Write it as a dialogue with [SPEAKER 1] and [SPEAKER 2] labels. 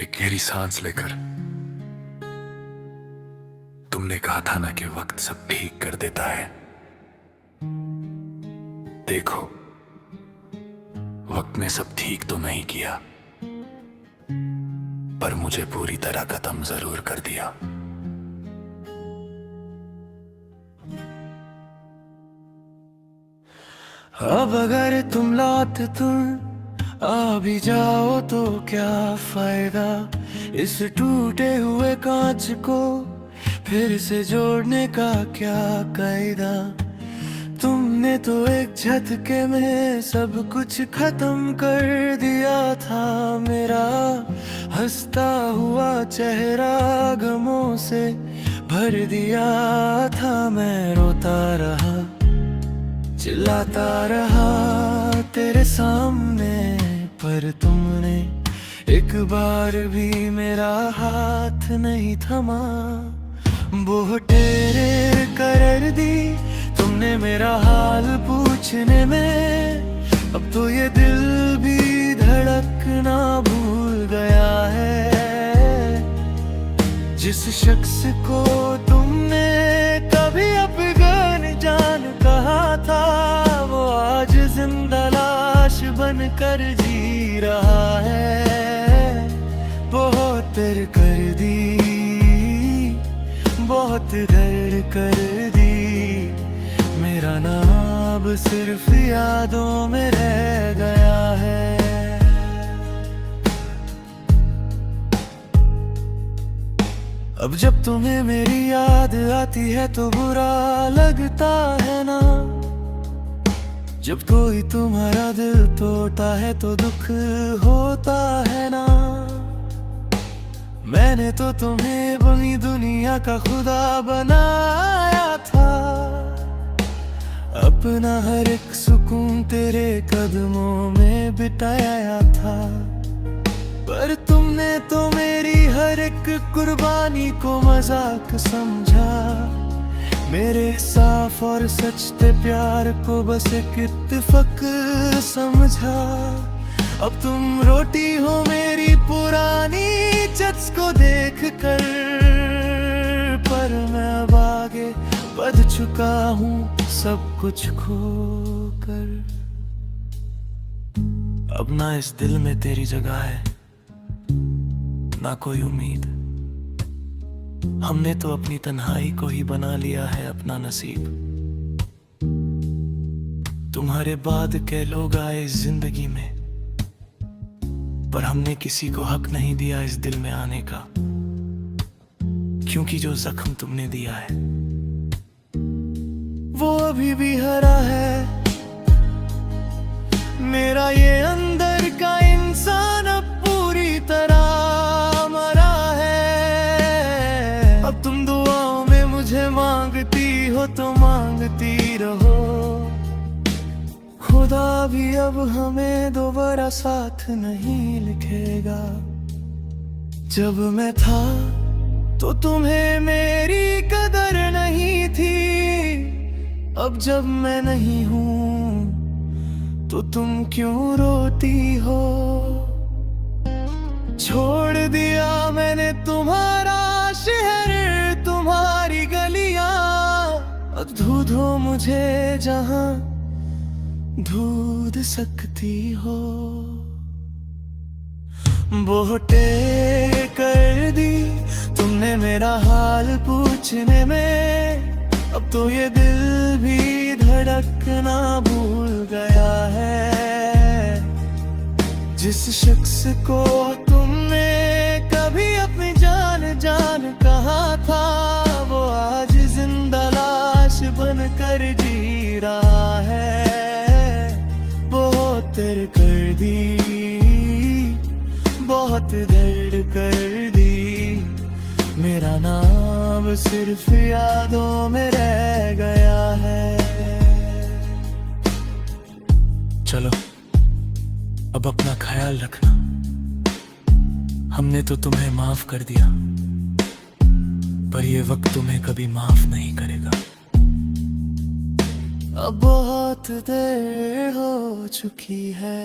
[SPEAKER 1] एक गहरी सांस लेकर तुमने कहा था ना कि वक्त सब ठीक कर देता है। देखो, वक्त ने सब ठीक तो नहीं किया, पर मुझे पूरी तरह खत्म जरूर कर दिया।
[SPEAKER 2] अब अगर तुम आ भी जाओ तो क्या फायदा इस टूटे हुए कांच को फिर से जोड़ने का क्या कायदा। तुमने तो एक झटके में सब कुछ खत्म कर दिया था। मेरा हंसता हुआ चेहरा गमों से भर दिया था। मैं रोता रहा, चिल्लाता रहा तेरे सामने, पर तुमने एक बार भी मेरा हाथ नहीं थमा। वो तेरे कर दी तुमने मेरा हाल पूछने में। अब तो ये दिल भी धड़कना भूल गया है। जिस शख्स को तुमने कभी अपना जान कहा था, वो आज जिंदा लाश बनकर जी रहा है। बहुत देर कर दी, बहुत देर कर दी। मेरा नाम सिर्फ यादों में रह गया है। अब जब तुम्हें मेरी याद आती है तो बुरा लगता है ना। जब कोई तुम्हारा दिल तोड़ता है तो दुख होता है ना। मैंने तो तुम्हें बनी दुनिया का खुदा बनाया था। अपना हर एक सुकून तेरे कदमों में बिताया था। पर तुमने तो मेरी हर एक कुर्बानी को मजाक समझा। मेरे साफ और सच्चे प्यार को बस एक इत्तेफाक समझा। अब तुम रोटी हो मेरी पुरानी चच को देख कर, पर मैं अब आगे बढ़ चुका हूँ सब कुछ खो कर। अब ना इस दिल में तेरी जगह है, ना कोई उम्मीद। हमने तो अपनी तन्हाई को ही बना लिया है अपना नसीब। तुम्हारे बाद के लोग आए इस जिंदगी में, पर हमने किसी को हक नहीं दिया इस दिल में आने का। क्योंकि जो जख्म तुमने दिया है वो अभी भी हरा है। मेरा ये अंदर का इंसान अब पूरी तरह मरा है। अब तुम दुआओं में मुझे मांगती हो तो मांगती रहो। खुदा भी अब हमें दोबारा साथ नहीं लिखेगा। जब मैं था तो तुम्हें मेरी कदर नहीं थी। अब जब मैं नहीं हूँ तो तुम क्यों रोती हो। छोड़ दिया मैंने तुम्हारा शहर, तुम्हारी गलियां। अब ढूंढो मुझे जहां ढूंढ सकती हो। बोटे कर दी तुमने मेरा हाल पूछने में। अब तो ये दिल भी धड़कना भूल गया है। जिस शख्स को तुमने कभी अपनी जान कहा था, वो आज जिंदा लाश बनकर जी रहा है। बहुत देर कर दी, बहुत देर कर दी। मेरा नाम सिर्फ यादों में रह गया है। चलो अब अपना ख्याल रखना। हमने तो तुम्हें माफ कर दिया, पर ये वक्त तुम्हें कभी माफ नहीं करेगा। अब बहुत देर हो चुकी है।